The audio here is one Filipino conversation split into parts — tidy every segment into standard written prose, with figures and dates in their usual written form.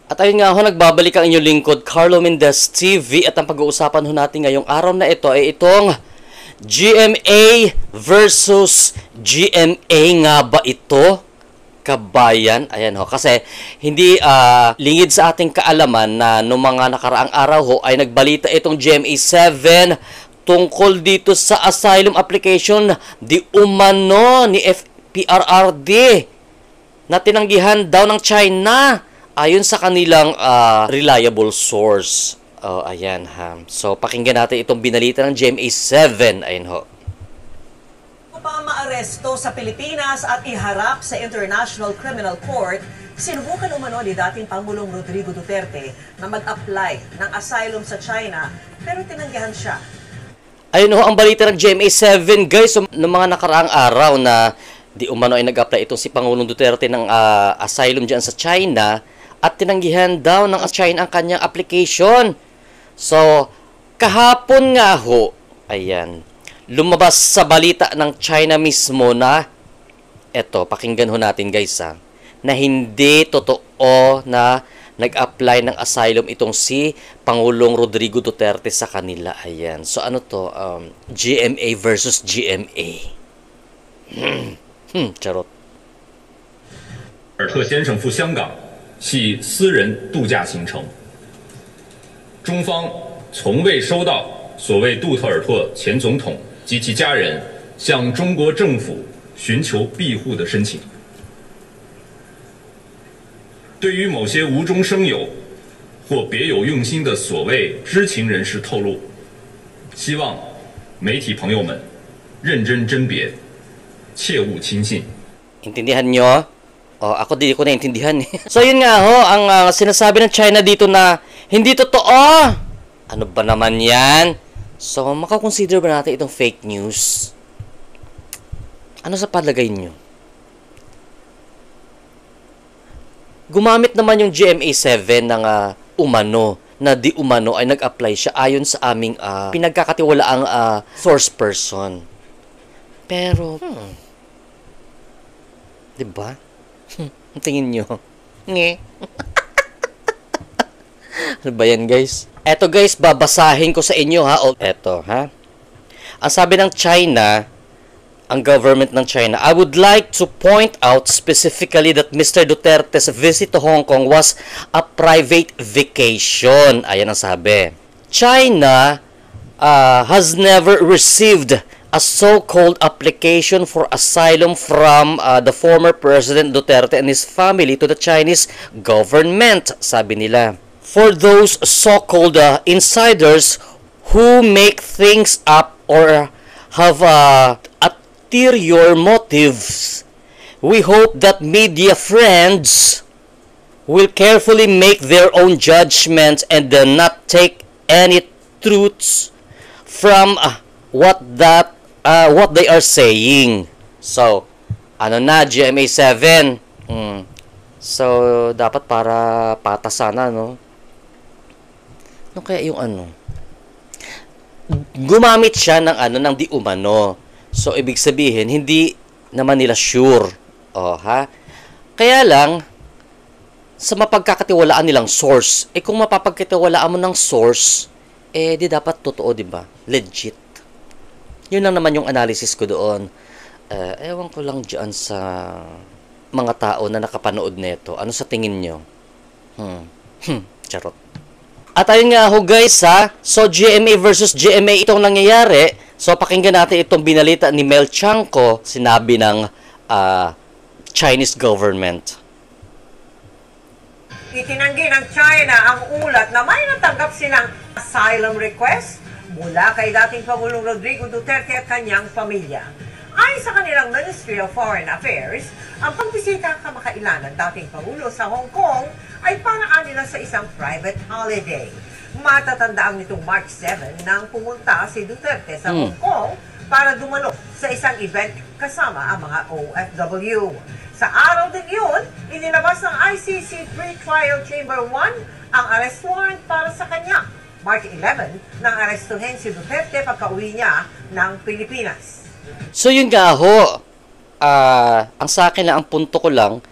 At ayun nga ho, nagbabalik ang inyong lingkod, Carlo Mendez TV. At ang pag-uusapan ho natin ngayong araw na ito ay itong GMA versus GMA nga ba ito? Kabayan, ayan ho. Kasi hindi lingid sa ating kaalaman na noong mga nakaraang araw ho ay nagbalita itong GMA7 tungkol dito sa asylum application di umano ni FPRRD na tinanggihan daw ng China. Ayon sa kanilang reliable source. Oh, ayan ha. So, pakinggan natin itong binalita ng GMA7. Ayan ho. Upang maaresto sa Pilipinas at iharap sa International Criminal Court, sinubukan umano ni dating Pangulong Rodrigo Duterte na mag-apply ng asylum sa China, pero tinanggihan siya. Ayun ho, ang balita ng GMA7, guys. So, noong mga nakaraang araw na di umano ay nag-apply itong si Pangulong Duterte ng asylum dyan sa China, at tinanggihan daw ng China ang kanyang application. So, kahapon nga ho, ayan, lumabas sa balita ng China mismo na, eto, pakinggan ho natin guys na hindi totoo na nag-apply ng asylum itong si Pangulong Rodrigo Duterte sa kanila. Ayan. So, ano to? GMA versus GMA. Charot. 尔特先生赴香港系私人度假行程，中方从未收到所谓杜特尔特前总统及其家人向中国政府寻求庇护的申请。对于某些无中生有或别有用心的所谓知情人士透露，希望媒体朋友们认真甄别，切勿轻信。 Intindihan nyo? O, ako di ko naintindihan eh. So, yun nga ho, ang sinasabi ng China dito na hindi totoo. Ano ba naman yan? So, makakonsider ba natin itong fake news? Ano sa palagay nyo? Gumamit naman yung GMA7 ng umano, na di umano ay nag-apply siya ayon sa aming pinagkakatiwalaang source person. Pero, diba? Tingin nyo. Nge. Ano ba yan, guys? Eto, guys, babasahin ko sa inyo, ha? O, eto, ha? Ang sabi ng China, ang government ng China, I would like to point out specifically that Mr. Duterte's visit to Hong Kong was a private vacation. Ayan ang sabi. China has never received a so-called application for asylum from the former President Duterte and his family to the Chinese government, sabi nila. For those so-called insiders who make things up or have ulterior motives, we hope that media friends will carefully make their own judgments and not take any truths from what they are saying. So, ano na, GMA7. So, dapat para patas sana, no? Ano kaya yung ano? Gumamit siya ng ng di umano. So, ibig sabihin, hindi naman nila sure. Oh, ha? Kaya lang, sa mapagkakatiwalaan nilang source, kung mapapagkatiwalaan mo ng source, di dapat totoo, di ba? Legit. Yun lang naman yung analysis ko doon. Ewan ko lang dyan sa mga tao na nakapanood nito. Ano sa tingin nyo? Charot. At ayun nga ho guys ha. So GMA versus GMA itong nangyayari. So pakinggan natin itong binalita ni Mel Chanco. Sinabi ng Chinese government. Itinanggi ng China ang ulat na may natanggap silang asylum request mula kay dating Pangulong Rodrigo Duterte at kanyang pamilya. Ayon sa kanilang Ministry of Foreign Affairs, ang pagbisita kamakailan ng dating Pangulo sa Hong Kong ay paraan nila sa isang private holiday. Matatandaang nitong March 7 nang pumunta si Duterte sa Hong Kong para dumalo sa isang event kasama ang mga OFW. Sa araw din yun, inilabas ng ICC Pre-Trial Chamber 1 ang arrest warrant para sa kanya. March 11, nang arestuhin si Duterte pagka-uwi niya ng Pilipinas. So yun nga ho, ang sa akin lang, ang punto ko lang,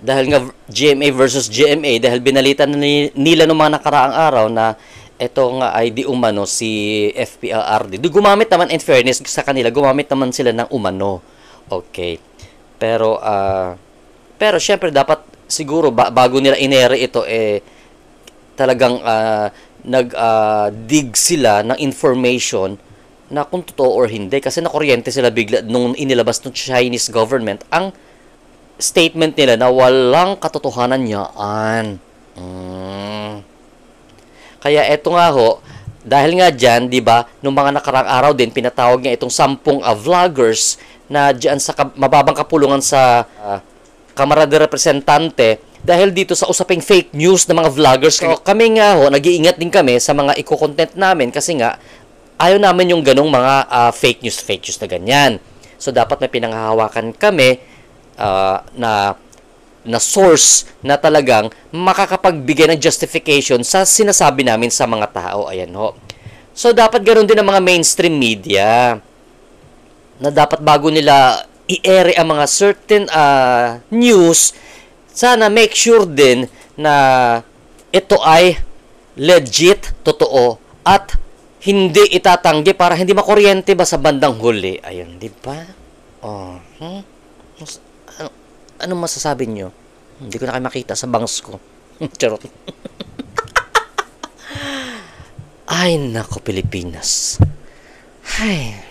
dahil nga GMA versus GMA, dahil binalita na nila noong mga nakaraang araw na ito nga ay di umano si FPLRD. Gumamit naman, in fairness sa kanila, gumamit naman sila ng umano. Okay. Pero syempre dapat siguro bago nila inere ito talagang dig sila ng information na kung totoo or hindi, kasi nakuryente sila bigla nung inilabas ng Chinese government ang statement nila na walang katotohanan yaan. Kaya eto nga ho, dahil nga dyan, di ba, nung mga nakarang araw din, pinatawag niya itong 10 vloggers na dyan sa mababang kapulungan sa Kamara de Representante dahil dito sa usaping fake news ng mga vloggers. So, kami nga ho, nag-iingat din kami sa mga i-content namin kasi nga, ayaw namin yung ganong mga fake news na ganyan. So, dapat may pinanghahawakan kami na source na talagang makakapagbigay ng justification sa sinasabi namin sa mga tao. Ayan ho. So, dapat ganoon din ang mga mainstream media na dapat bago nila i-ere ang mga certain news, sana make sure din na ito ay legit, totoo, at hindi itatanggi para hindi makuryente ba sa bandang huli. Ayun, di ba? Ano masasabi nyo? Hindi ko na kayo makita sa bangs ko. Charot. Ay, nako, Pilipinas. Ay.